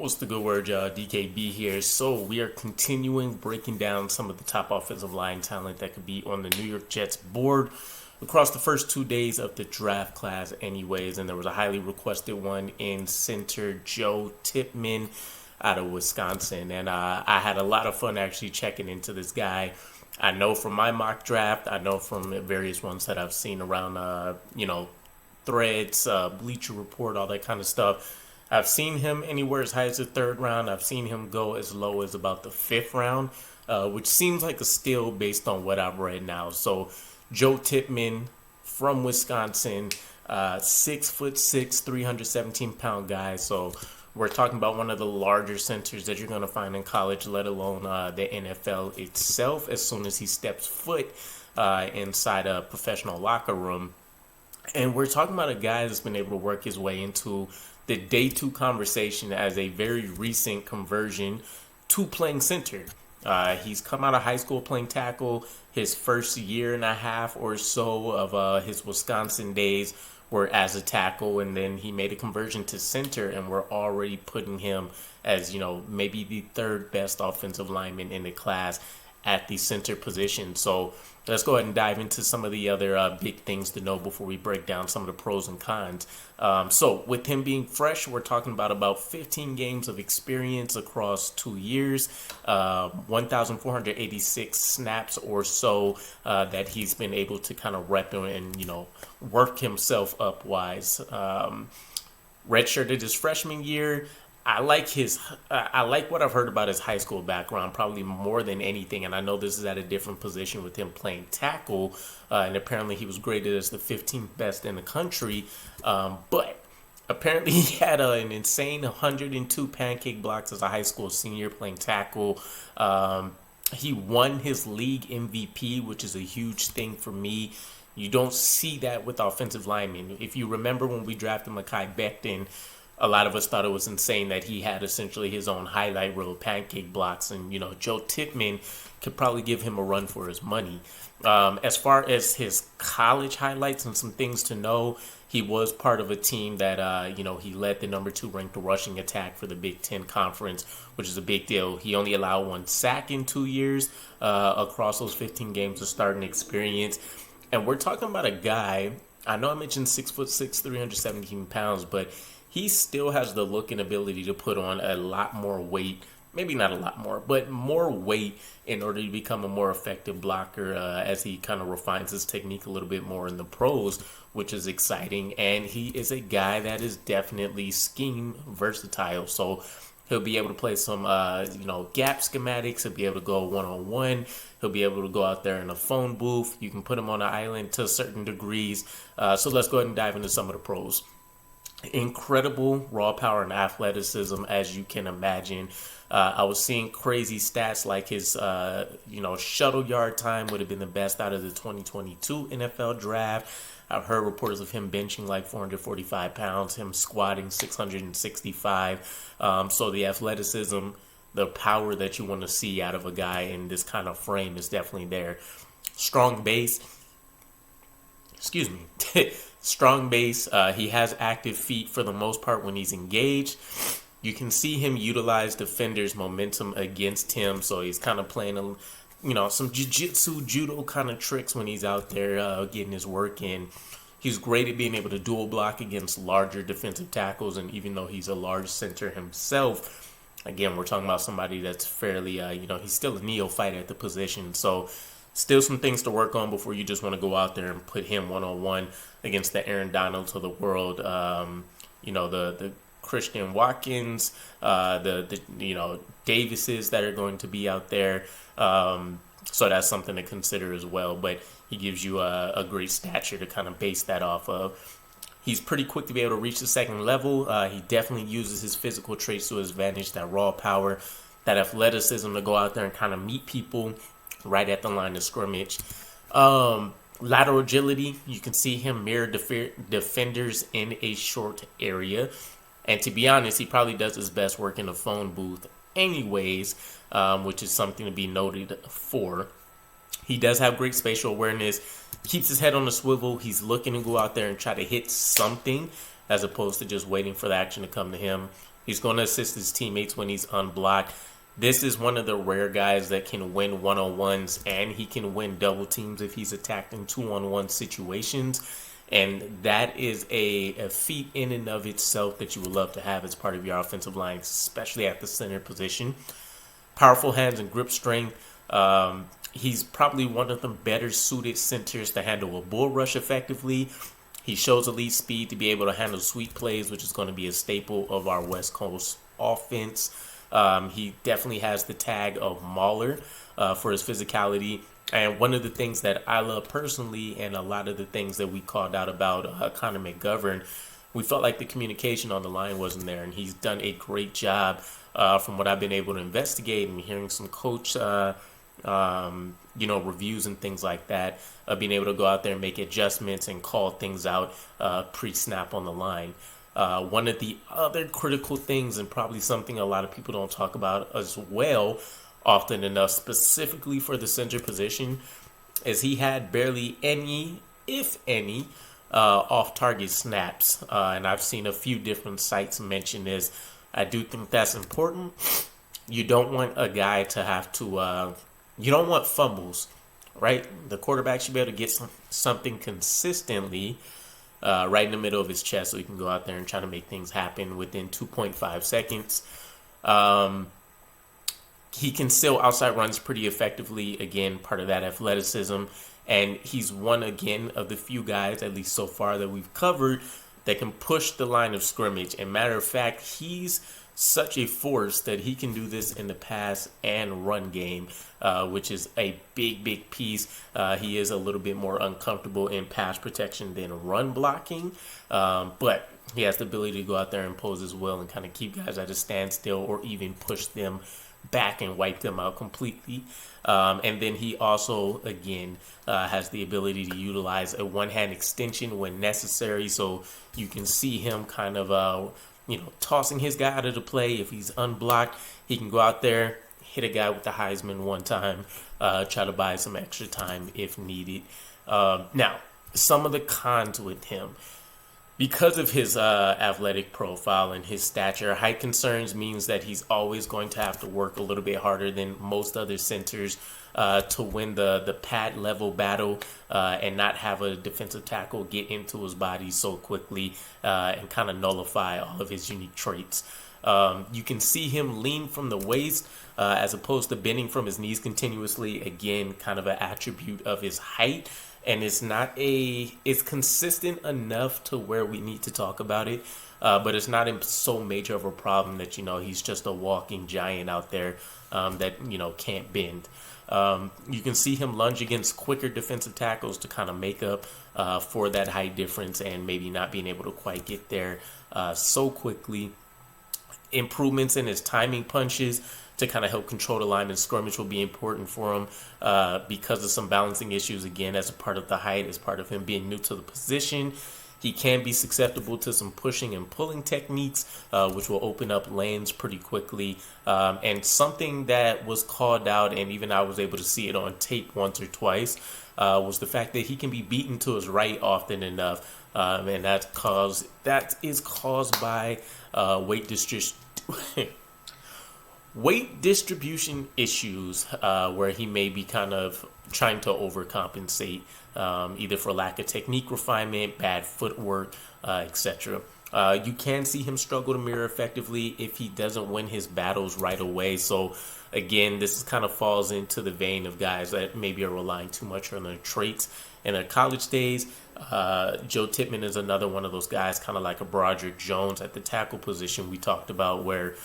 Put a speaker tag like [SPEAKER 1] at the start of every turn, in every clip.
[SPEAKER 1] What's the good word, y'all? DKB here. So we are continuing breaking down some of the top offensive line talent that could be on the New York Jets board across the first 2 days of the draft class anyways. And there was a highly requested one in Center Joe Tippman out of Wisconsin. And I had a lot of fun actually checking into this guy. I know from my mock draft, I know from various ones that I've seen around, threads, Bleacher Report, all that kind of stuff. I've seen him anywhere as high as the third round. I've seen him go as low as about the fifth round, which seems like a steal based on what I've read now. So Joe Tippman from Wisconsin, 6'6", 317-pound guy. So we're talking about one of the larger centers that you're going to find in college, let alone the NFL itself, as soon as he steps foot inside a professional locker room. And we're talking about a guy that's been able to work his way into the day two conversation as a very recent conversion to playing center. He's come out of high school playing tackle. His first year and a half or so of his Wisconsin days were as a tackle, and then he made a conversion to center, and we're already putting him as, maybe the third best offensive lineman in the class at the center position. So let's go ahead and dive into some of the other big things to know before we break down some of the pros and cons. So with him being fresh, we're talking about 15 games of experience across 2 years, 1,486 snaps or so that he's been able to kind of rep and, work himself up wise. Redshirted his freshman year. I like what I've heard about his high school background probably more than anything, and I know this is at a different position with him playing tackle, and apparently he was graded as the 15th best in the country, but apparently he had an insane 102 pancake blocks as a high school senior playing tackle. He won his league MVP, which is a huge thing for me. You don't see that with offensive linemen. If you remember when we drafted Mekhi Becton, a lot of us thought it was insane that he had essentially his own highlight reel pancake blocks. And, Joe Tippman could probably give him a run for his money. As far as his college highlights and some things to know, he was part of a team that, he led the number 2 ranked rushing attack for the Big Ten Conference, which is a big deal. He only allowed 1 sack in 2 years across those 15 games of starting experience. And we're talking about a guy, I know I mentioned 6'6", 317 pounds, but he still has the look and ability to put on a lot more weight, maybe not a lot more, but more weight in order to become a more effective blocker as he kind of refines his technique a little bit more in the pros, which is exciting. And he is a guy that is definitely scheme versatile. So he'll be able to play some, gap schematics. He'll be able to go one-on-one. He'll be able to go out there in a phone booth. You can put him on an island to certain degrees. So let's go ahead and dive into some of the pros. Incredible raw power and athleticism, as you can imagine. I was seeing crazy stats like his, shuttle yard time would have been the best out of the 2022 NFL draft. I've heard reports of him benching like 445 pounds, him squatting 665. So the athleticism, the power that you want to see out of a guy in this kind of frame is definitely there. Strong base. Excuse me. Strong base. He has active feet for the most part when he's engaged. You can see him utilize defenders' momentum against him. So he's kind of playing, some jiu-jitsu, judo kind of tricks when he's out there getting his work in. He's great at being able to dual block against larger defensive tackles. And even though he's a large center himself, again, we're talking about somebody that's fairly, he's still a neophyte at the position. So still some things to work on before you just want to go out there and put him one-on-one against the Aaron Donalds of the world, the Christian Watkins, the Davises that are going to be out there. So that's something to consider as well. But he gives you a great stature to kind of base that off of. He's pretty quick to be able to reach the second level. He definitely uses his physical traits to his advantage, that raw power, that athleticism to go out there and kind of meet people right at the line of scrimmage. Lateral agility, you can see him mirror defenders in a short area. And to be honest, he probably does his best work in a phone booth anyways, which is something to be noted for. He does have great spatial awareness, keeps his head on the swivel. He's looking to go out there and try to hit something as opposed to just waiting for the action to come to him. He's going to assist his teammates when he's unblocked. This is one of the rare guys that can win one-on-ones, and he can win double teams if he's attacked in two-on-one situations. And that is a feat in and of itself that you would love to have as part of your offensive line, especially at the center position. Powerful hands and grip strength. He's probably one of the better suited centers to handle a bull rush effectively. He shows elite speed to be able to handle sweep plays, which is going to be a staple of our West Coast offense. He definitely has the tag of Mauler for his physicality. And one of the things that I love personally, and a lot of the things that we called out about Connor McGovern, we felt like the communication on the line wasn't there. And he's done a great job from what I've been able to investigate and hearing some coach reviews and things like that, being able to go out there and make adjustments and call things out pre-snap on the line. One of the other critical things, and probably something a lot of people don't talk about as well often enough, specifically for the center position, is he had barely any, if any, off-target snaps. And I've seen a few different sites mention this. I do think that's important. You don't want a guy to have to, you don't want fumbles, right? The quarterback should be able to get something consistently right in the middle of his chest so he can go out there and try to make things happen within 2.5 seconds. He can still outside runs pretty effectively. Again, part of that athleticism. And he's one, again, of the few guys, at least so far, that we've covered that can push the line of scrimmage. And matter of fact, he's such a force that he can do this in the pass and run game, which is a big piece. He is a little bit more uncomfortable in pass protection than run blocking, but he has the ability to go out there and impose his will and kind of keep guys at a standstill or even push them back and wipe them out completely. And then he also, again, has the ability to utilize a one-hand extension when necessary. So you can see him kind of, tossing his guy out of the play. If he's unblocked, he can go out there, hit a guy with the Heisman one time, try to buy some extra time if needed. Now, some of the cons with him. Because of his athletic profile and his stature, height concerns means that he's always going to have to work a little bit harder than most other centers to win the pad level battle and not have a defensive tackle get into his body so quickly and kind of nullify all of his unique traits. You can see him lean from the waist as opposed to bending from his knees continuously. Again, kind of an attribute of his height. And it's consistent enough to where we need to talk about it, but it's not so major of a problem that, he's just a walking giant out there that, can't bend. You can see him lunge against quicker defensive tackles to kind of make up for that height difference and maybe not being able to quite get there so quickly. Improvements in his timing punches to kind of help control the line of scrimmage will be important for him because of some balancing issues, again, as a part of the height, as part of him being new to the position. He can be susceptible to some pushing and pulling techniques, which will open up lanes pretty quickly. And something that was called out, and even I was able to see it on tape once or twice, was the fact that he can be beaten to his right often enough. And that is caused by weight distribution issues where he may be kind of trying to overcompensate either for lack of technique refinement, bad footwork, etc. You can see him struggle to mirror effectively if he doesn't win his battles right away. So again, this kind of falls into the vein of guys that maybe are relying too much on their traits in their college days. Joe Tippman is another one of those guys, kind of like a Broderick Jones at the tackle position we talked about, where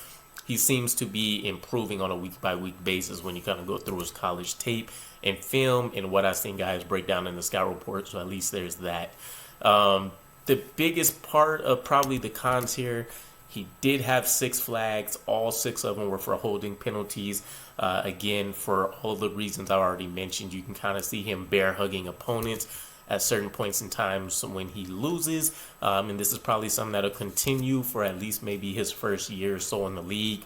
[SPEAKER 1] he seems to be improving on a week-by-week basis when you kind of go through his college tape and film and what I've seen guys break down in the scout report, so at least there's that. The biggest part of probably the cons here, he did have 6 flags. All 6 of them were for holding penalties. Again, for all the reasons I already mentioned, you can kind of see him bear-hugging opponents at certain points in time when he loses. And this is probably something that'll continue for at least maybe his first year or so in the league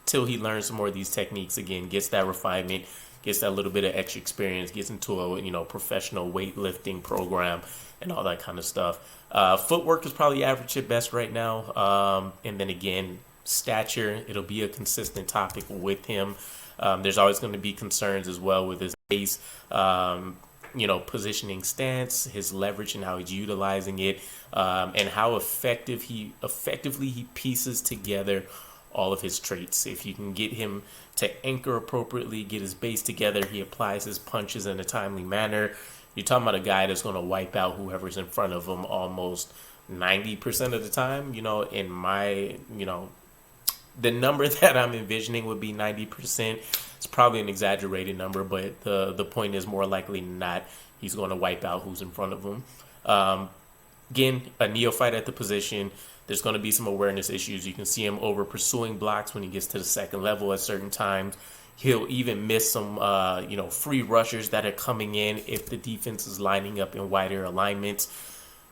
[SPEAKER 1] till he learns some more of these techniques again, gets that refinement. gets that little bit of extra experience, gets into a professional weightlifting program and all that kind of stuff. Footwork is probably average at best right now, and then again, stature, it'll be a consistent topic with him. There's always going to be concerns as well with his base, positioning stance, his leverage and how he's utilizing it, and how effectively he pieces together all of his traits. If you can get him to anchor appropriately, get his base together, he applies his punches in a timely manner. You're talking about a guy that's going to wipe out whoever's in front of him almost 90% of the time. In my, the number that I'm envisioning would be 90%. It's probably an exaggerated number, but the point is more likely than not, he's going to wipe out who's in front of him. Again, a neophyte at the position. There's going to be some awareness issues. You can see him over pursuing blocks when he gets to the second level at certain times. He'll even miss some, free rushers that are coming in if the defense is lining up in wider alignments.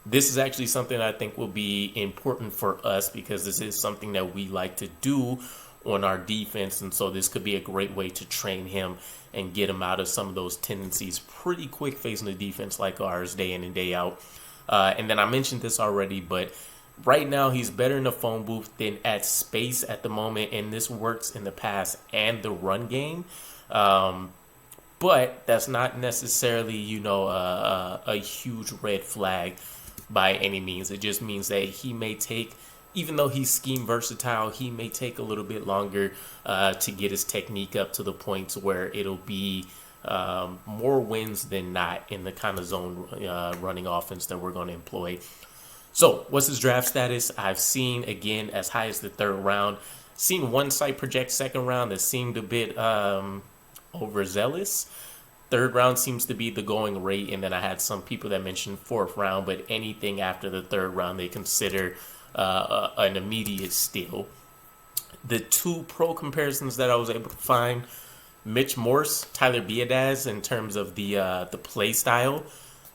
[SPEAKER 1] This is actually something I think will be important for us because this is something that we like to do on our defense. And so this could be a great way to train him and get him out of some of those tendencies pretty quick facing a defense like ours day in and day out. And then I mentioned this already, but right now he's better in the phone booth than at space at the moment. And this works in the pass and the run game. But that's not necessarily, a huge red flag by any means. It just means that he may take, even though he's scheme versatile, he may take a little bit longer to get his technique up to the point where it'll be more wins than not in the kind of zone running offense that we're going to employ. So what's his draft status? I've seen, again, as high as the third round. Seen one site project second round that seemed a bit overzealous. Third round seems to be the going rate, and then I had some people that mentioned fourth round, but anything after the third round they consider an immediate steal. The two pro comparisons that I was able to find, Mitch Morse, Tyler Biadasz, in terms of the play style.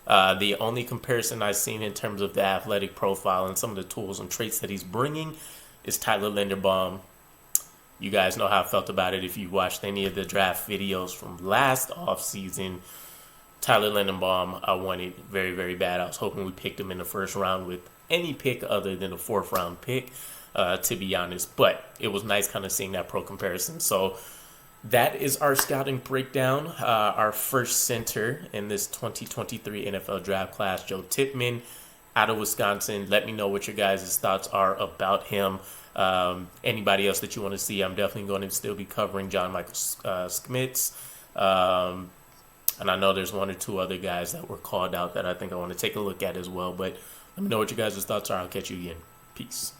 [SPEAKER 1] The only comparison I've seen in terms of the athletic profile and some of the tools and traits that he's bringing is Tyler Linderbaum. You guys know how I felt about it if you watched any of the draft videos from last offseason. Tyler Linderbaum, I wanted very, very bad. I was hoping we picked him in the first round with any pick other than a fourth round pick, to be honest. But it was nice kind of seeing that pro comparison. So that is our scouting breakdown. Our first center in this 2023 NFL draft class, Joe Tippman, out of Wisconsin. Let me know what your guys' thoughts are about him. Anybody else that you want to see, I'm definitely going to still be covering John Michael Schmitz. And I know there's one or two other guys that were called out that I think I want to take a look at as well. But let me know what your guys' thoughts are. I'll catch you again. Peace.